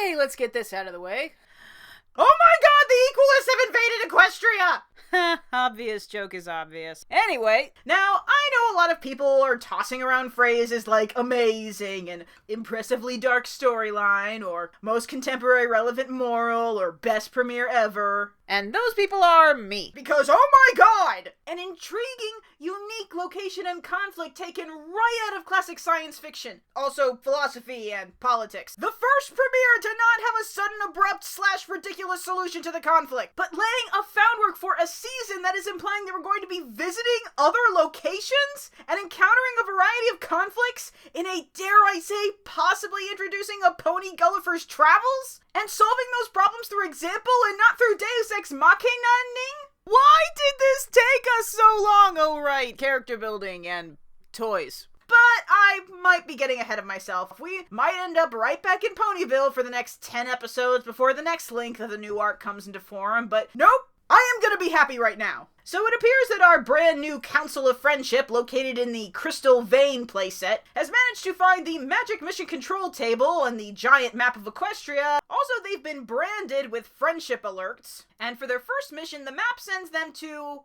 Okay, let's get this out of the way. Oh my god, the Equalists have invaded Equestria! Obvious joke is obvious. Anyway, now, I know a lot of people are tossing around phrases like amazing and impressively dark storyline or most contemporary relevant moral or best premiere ever. And those people are me. Because, oh my god! An intriguing, unique location and conflict taken right out of classic science fiction. Also, philosophy and politics. The first premiere to not have a sudden, abrupt / ridiculous solution to the conflict, but laying a groundwork for a season that is implying they were going to be visiting other locations and encountering a variety of conflicts in a, dare I say, possibly introducing a Pony Gulliver's Travels? And solving those problems through example and not through Deus Ex Machina-ing? Why did this take us so long? Oh right, character building and toys. But I might be getting ahead of myself. We might end up right back in Ponyville for the next 10 episodes before the next length of the new arc comes into form, but nope! I am gonna be happy right now. So it appears that our brand new Council of Friendship, located in the Crystal Vein playset, has managed to find the Magic Mission Control Table and the giant map of Equestria. Also, they've been branded with friendship alerts. And for their first mission, the map sends them to...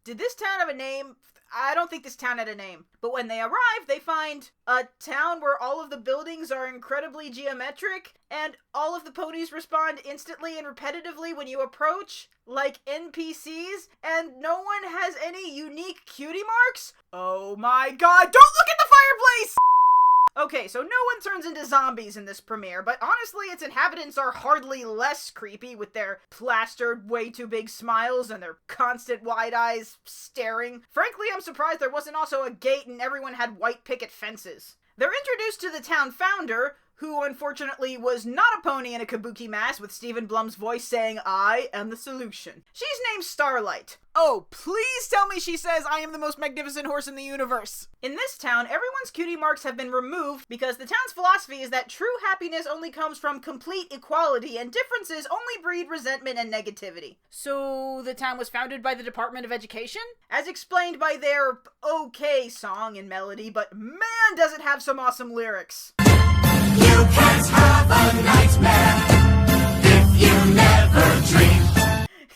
did this town have a name? I don't think this town had a name. But when they arrive, they find a town where all of the buildings are incredibly geometric, and all of the ponies respond instantly and repetitively when you approach, like NPCs, and no one has any unique cutie marks? Oh my god, don't look at the fireplace! Okay, so no one turns into zombies in this premiere, but honestly, its inhabitants are hardly less creepy with their plastered, way too big smiles and their constant wide eyes staring. Frankly, I'm surprised there wasn't also a gate and everyone had white picket fences. They're introduced to the town founder, who unfortunately was not a pony in a kabuki mask with Stephen Blum's voice saying, "I am the solution." She's named Starlight. Oh, please tell me she says, "I am the most magnificent horse in the universe." In this town, everyone's cutie marks have been removed because the town's philosophy is that true happiness only comes from complete equality and differences only breed resentment and negativity. So the town was founded by the Department of Education? As explained by their okay song and melody, but man does it have some awesome lyrics. You can't have a nightmare if you never dream.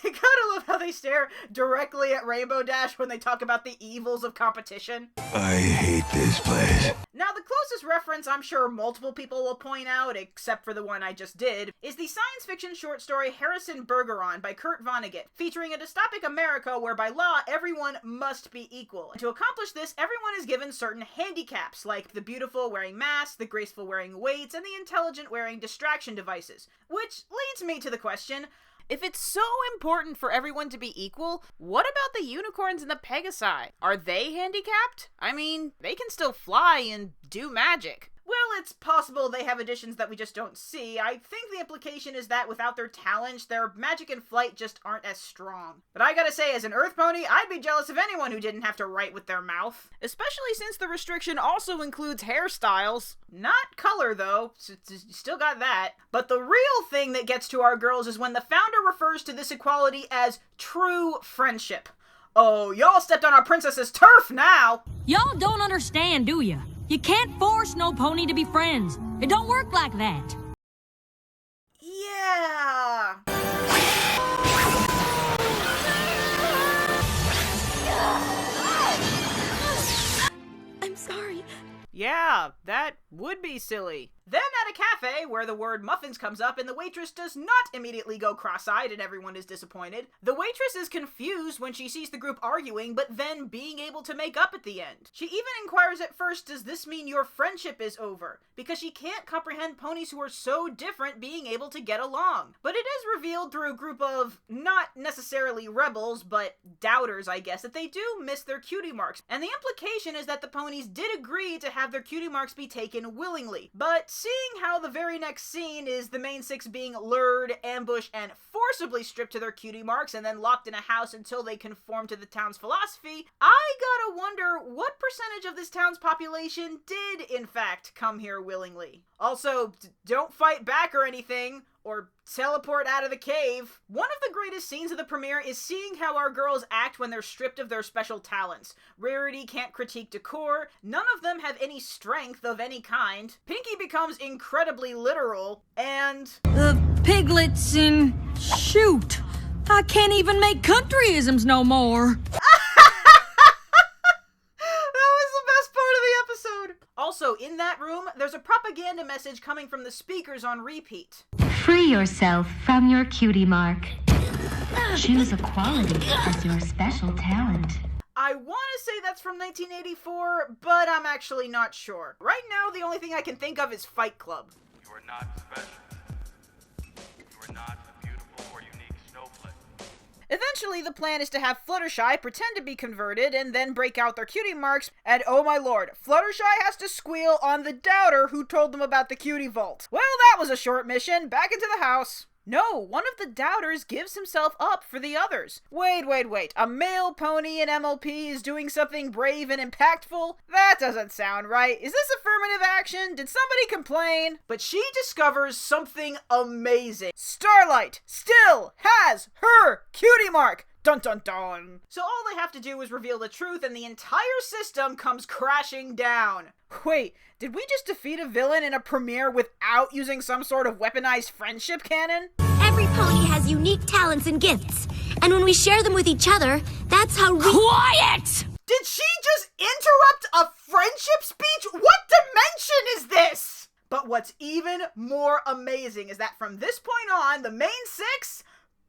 You gotta love how they stare directly at Rainbow Dash when they talk about the evils of competition. I hate this place. Now, the closest reference I'm sure multiple people will point out, except for the one I just did, is the science fiction short story Harrison Bergeron by Kurt Vonnegut, featuring a dystopic America where by law everyone must be equal. And to accomplish this, everyone is given certain handicaps, like the beautiful wearing masks, the graceful wearing weights, and the intelligent wearing distraction devices. Which leads me to the question, if it's so important for everyone to be equal, what about the unicorns and the Pegasi? Are they handicapped? I mean, they can still fly and do magic. Well, it's possible they have additions that we just don't see. I think the implication is that without their talents, their magic and flight just aren't as strong. But I gotta say, as an Earth pony, I'd be jealous of anyone who didn't have to write with their mouth. Especially since the restriction also includes hairstyles. Not color, though. Still got that. But the real thing that gets to our girls is when the founder refers to this equality as true friendship. Oh, y'all stepped on our princess's turf now! Y'all don't understand, do ya? You can't force no pony to be friends. It don't work like that. Yeah. I'm sorry. Yeah, that would be silly. Then at a cafe, where the word muffins comes up and the waitress does not immediately go cross-eyed and everyone is disappointed, the waitress is confused when she sees the group arguing, but then being able to make up at the end. She even inquires at first, does this mean your friendship is over? Because she can't comprehend ponies who are so different being able to get along. But it is revealed through a group of, not necessarily rebels, but doubters, I guess, that they do miss their cutie marks. And the implication is that the ponies did agree to have their cutie marks be taken willingly. But seeing how the very next scene is the main six being lured, ambushed, and forcibly stripped to their cutie marks and then locked in a house until they conform to the town's philosophy, I gotta wonder what percentage of this town's population did, in fact, come here willingly. Also, don't fight back or anything, or teleport out of the cave. One of the greatest scenes of the premiere is seeing how our girls act when they're stripped of their special talents. Rarity can't critique decor, none of them have any strength of any kind, Pinky becomes incredibly literal, and... The piglets and shoot. I can't even make countryisms no more. Also, in that room, there's a propaganda message coming from the speakers on repeat. Free yourself from your cutie mark. Choose a quality as your special talent. I want to say that's from 1984, but I'm actually not sure. Right now, the only thing I can think of is Fight Club. You are not special. You are not a beautiful or unique snowflake. Eventually, the plan is to have Fluttershy pretend to be converted and then break out their cutie marks, and oh my lord, Fluttershy has to squeal on the doubter who told them about the cutie vault. Well, that was a short mission. Back into the house. No, one of the doubters gives himself up for the others. Wait. A male pony in MLP is doing something brave and impactful? That doesn't sound right. Is this affirmative action? Did somebody complain? But she discovers something amazing. Starlight still has her cutie mark. Dun dun dun. So all they have to do is reveal the truth and the entire system comes crashing down. Wait, did we just defeat a villain in a premiere without using some sort of weaponized friendship cannon? Every pony has unique talents and gifts, and when we share them with each other, that's how we— Quiet! Did she just interrupt a friendship speech? What dimension is this? But what's even more amazing is that from this point on, the main six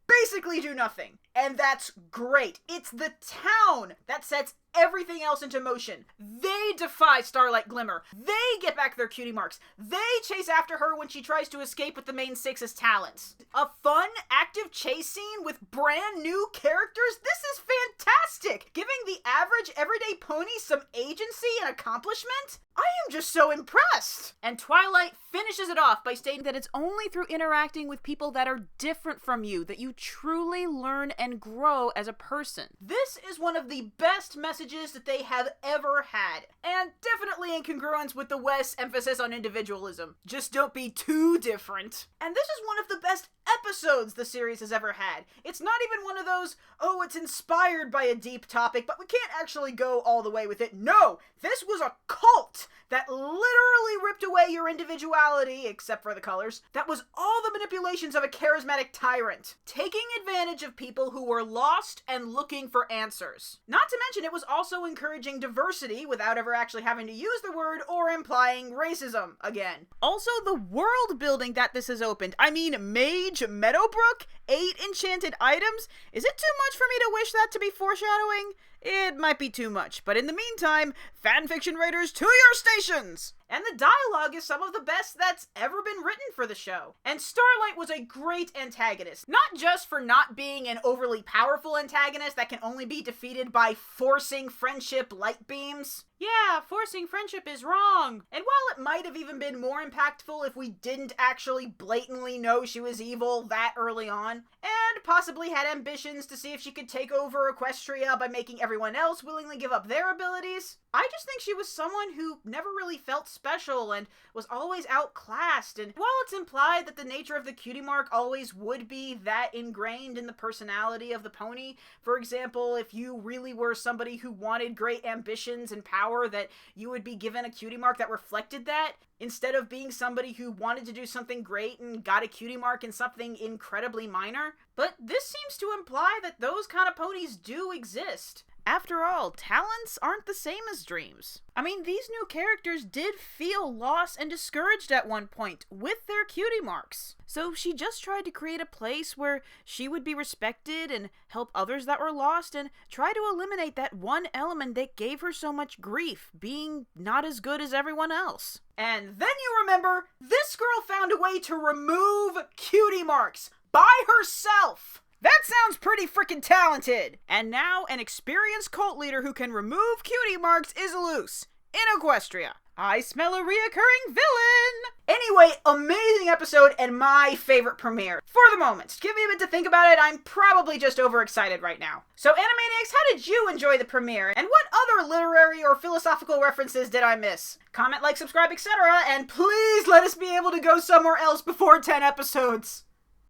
basically do nothing. And that's great. It's the town that sets everything else into motion. They defy Starlight Glimmer. They get back their cutie marks. They chase after her when she tries to escape with the main six's talents. A fun, active chase scene with brand new characters? This is fantastic! Giving the average everyday pony some agency and accomplishment? I am just so impressed! And Twilight finishes it off by stating that it's only through interacting with people that are different from you that you truly learn and grow as a person. This is one of the best messages that they have ever had, and definitely in congruence with the West's emphasis on individualism. Just don't be too different. And this is one of the best episodes the series has ever had. It's not even one of those, oh, it's inspired by a deep topic, but we can't actually go all the way with it. No! This was a cult that literally ripped away your individuality, except for the colors. That was all the manipulations of a charismatic tyrant, taking advantage of people who were lost and looking for answers. Not to mention, it was also encouraging diversity without ever actually having to use the word or implying racism again. Also, the world building that this has opened. I mean, Mage Meadowbrook, 8 enchanted items. Is it too much for me to wish that to be foreshadowing? It might be too much, but in the meantime, fanfiction writers to your stations! And the dialogue is some of the best that's ever been written for the show. And Starlight was a great antagonist, not just for not being an overly powerful antagonist that can only be defeated by forcing friendship light beams. Yeah, forcing friendship is wrong. And while it might have even been more impactful if we didn't actually blatantly know she was evil that early on, and possibly had ambitions to see if she could take over Equestria by making everyone else willingly give up their abilities, I just think she was someone who never really felt special and was always outclassed, and while it's implied that the nature of the cutie mark always would be that ingrained in the personality of the pony, for example, if you really were somebody who wanted great ambitions and power, that you would be given a cutie mark that reflected that, instead of being somebody who wanted to do something great and got a cutie mark in something incredibly minor. But this seems to imply that those kind of ponies do exist. After all, talents aren't the same as dreams. I mean, these new characters did feel lost and discouraged at one point with their cutie marks. So she just tried to create a place where she would be respected and help others that were lost and try to eliminate that one element that gave her so much grief, being not as good as everyone else. And then you remember, this girl found a way to remove cutie marks by herself. That sounds pretty freaking talented! And now, an experienced cult leader who can remove cutie marks is loose. In Equestria. I smell a reoccurring villain! Anyway, amazing episode and my favorite premiere. For the moment. Give me a bit to think about it, I'm probably just overexcited right now. So Animaniacs, how did you enjoy the premiere? And what other literary or philosophical references did I miss? Comment, like, subscribe, etc. And please let us be able to go somewhere else before 10 episodes.